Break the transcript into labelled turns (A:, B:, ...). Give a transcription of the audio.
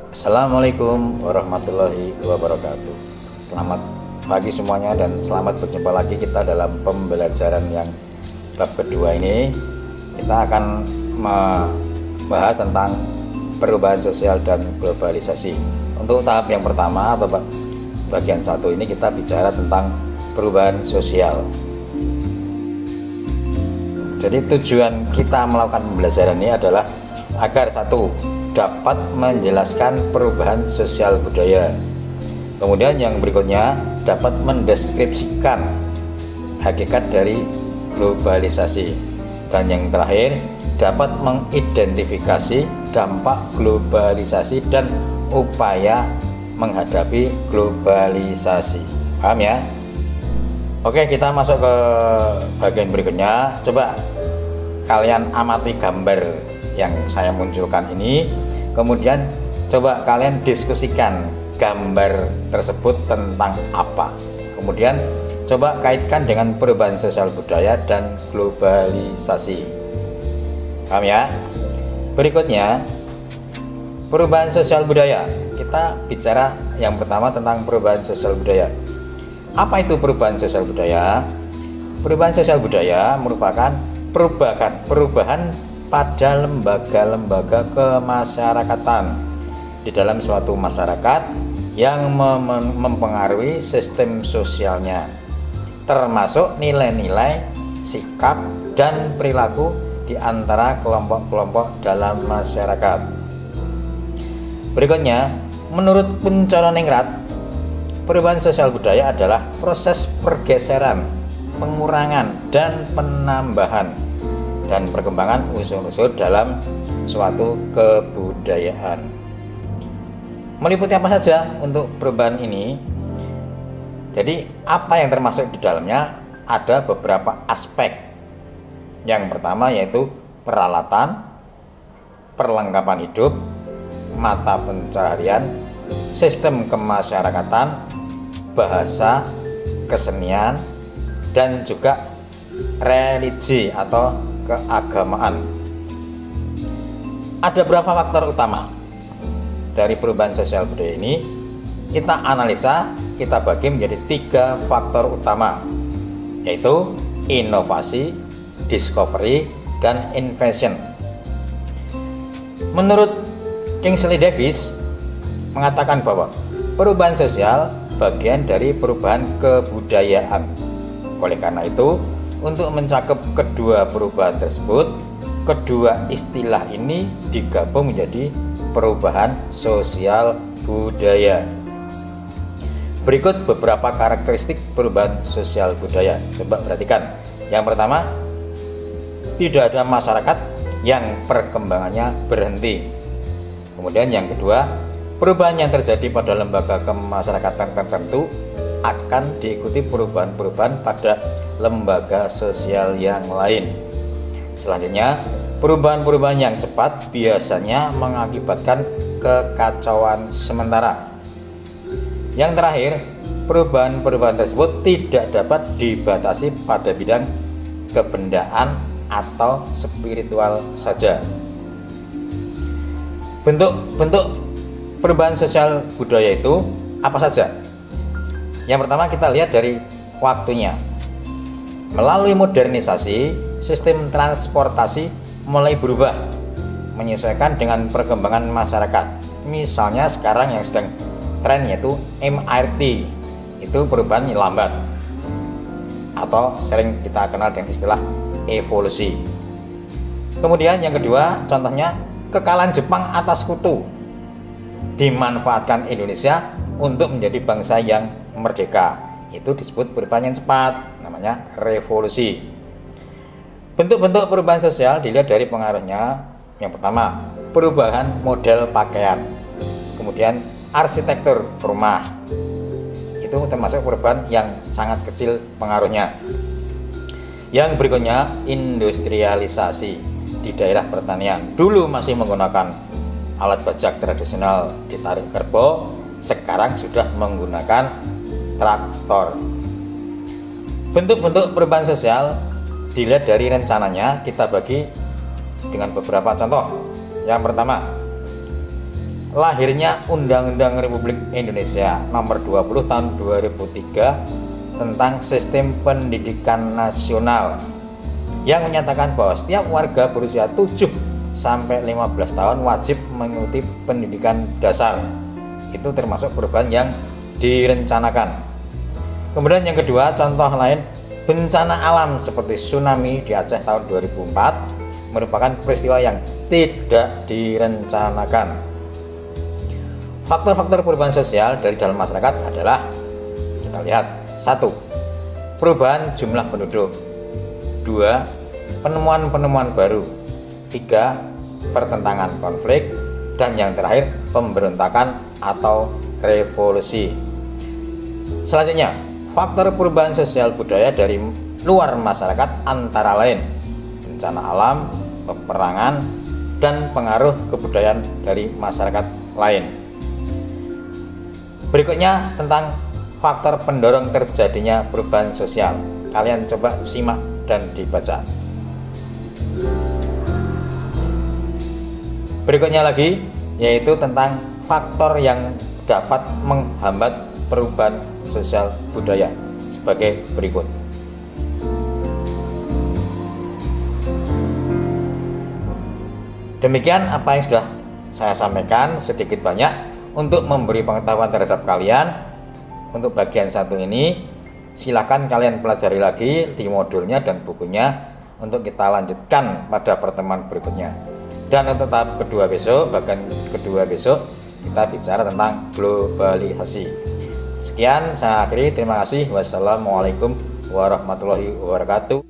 A: Assalamualaikum warahmatullahi wabarakatuh. Selamat pagi semuanya dan selamat berjumpa lagi kita dalam pembelajaran yang bab kedua ini. Kita akan membahas tentang perubahan sosial dan globalisasi. Untuk tahap yang pertama atau bagian satu ini kita bicara tentang perubahan sosial. Jadi tujuan kita melakukan pembelajaran ini adalah agar satu, dapat menjelaskan perubahan sosial budaya. Kemudian yang berikutnya dapat mendeskripsikan hakikat dari globalisasi. Dan yang terakhir dapat mengidentifikasi dampak globalisasi dan upaya menghadapi globalisasi. Paham ya? Oke, kita masuk ke bagian berikutnya. Coba kalian amati gambar yang saya munculkan ini, kemudian coba kalian diskusikan gambar tersebut tentang apa, kemudian coba kaitkan dengan perubahan sosial budaya dan globalisasi. Paham ya? Berikutnya perubahan sosial budaya. Kita bicara yang pertama tentang perubahan sosial budaya. Apa itu perubahan sosial budaya? Perubahan sosial budaya merupakan perubahan pada lembaga-lembaga kemasyarakatan di dalam suatu masyarakat yang mempengaruhi sistem sosialnya, termasuk nilai-nilai, sikap, dan perilaku di antara kelompok-kelompok dalam masyarakat. Berikutnya, menurut Kuncoro Ningrat, perubahan sosial budaya adalah proses pergeseran, pengurangan, dan penambahan dan perkembangan unsur-unsur dalam suatu kebudayaan. Meliputi apa saja untuk perubahan ini? Jadi apa yang termasuk di dalamnya? Ada beberapa aspek. Yang pertama yaitu peralatan, perlengkapan hidup, mata pencaharian, sistem kemasyarakatan, bahasa, kesenian, dan juga religi atau keagamaan. Ada berapa faktor utama dari perubahan sosial budaya ini? Kita analisa, kita bagi menjadi 3 faktor utama, yaitu inovasi, discovery, dan invention. Menurut Kingsley Davis mengatakan bahwa perubahan sosial bagian dari perubahan kebudayaan. Oleh karena itu, untuk mencakup kedua perubahan tersebut, kedua istilah ini digabung menjadi perubahan sosial budaya. Berikut beberapa karakteristik perubahan sosial budaya. Coba perhatikan. Yang pertama, tidak ada masyarakat yang perkembangannya berhenti. Kemudian yang kedua, perubahan yang terjadi pada lembaga kemasyarakatan tertentu akan diikuti perubahan-perubahan pada lembaga sosial yang lain. Selanjutnya, perubahan-perubahan yang cepat biasanya mengakibatkan kekacauan sementara. Yang terakhir, perubahan-perubahan tersebut tidak dapat dibatasi pada bidang kebendaan atau spiritual saja. Bentuk-bentuk perubahan sosial budaya itu apa saja? Yang pertama kita lihat dari waktunya. Melalui modernisasi, sistem transportasi mulai berubah menyesuaikan dengan perkembangan masyarakat. Misalnya sekarang yang sedang tren yaitu MRT, itu perubahan lambat atau sering kita kenal dengan istilah evolusi. Kemudian yang kedua, contohnya kekalahan Jepang atas kutu dimanfaatkan Indonesia untuk menjadi bangsa yang merdeka. Itu disebut perubahan yang cepat, namanya revolusi. Bentuk-bentuk perubahan sosial dilihat dari pengaruhnya. Yang pertama, perubahan model pakaian. Kemudian arsitektur rumah. Itu termasuk perubahan yang sangat kecil pengaruhnya. Yang berikutnya, industrialisasi di daerah pertanian. Dulu masih menggunakan alat bajak tradisional ditarik kerbau, sekarang sudah menggunakan traktor. Bentuk-bentuk perubahan sosial dilihat dari rencananya, kita bagi dengan beberapa contoh. Yang pertama, lahirnya Undang-Undang Republik Indonesia Nomor 20 Tahun 2003 tentang Sistem Pendidikan Nasional yang menyatakan bahwa setiap warga berusia 7 sampai 15 tahun wajib mengikuti pendidikan dasar. Itu termasuk perubahan yang direncanakan. Kemudian yang kedua, contoh lain, bencana alam seperti tsunami di Aceh tahun 2004 merupakan peristiwa yang tidak direncanakan. Faktor-faktor perubahan sosial dari dalam masyarakat adalah, kita lihat, 1. Perubahan jumlah penduduk. 2. Penemuan-penemuan baru. 3. Pertentangan konflik. Dan yang terakhir, pemberontakan atau revolusi. Selanjutnya, faktor perubahan sosial budaya dari luar masyarakat antara lain bencana alam, peperangan, dan pengaruh kebudayaan dari masyarakat lain. Berikutnya tentang faktor pendorong terjadinya perubahan sosial. Kalian coba simak dan dibaca. Berikutnya lagi yaitu tentang faktor yang dapat menghambat perubahan sosial budaya sebagai berikut. Demikian apa yang sudah saya sampaikan sedikit banyak untuk memberi pengetahuan terhadap kalian. Untuk bagian satu ini silakan kalian pelajari lagi di modulnya dan bukunya untuk kita lanjutkan pada pertemuan berikutnya. Dan untuk tahap kedua besok, bagian kedua besok kita bicara tentang globalisasi. Sekian saya akhiri, terima kasih. Wassalamualaikum warahmatullahi wabarakatuh.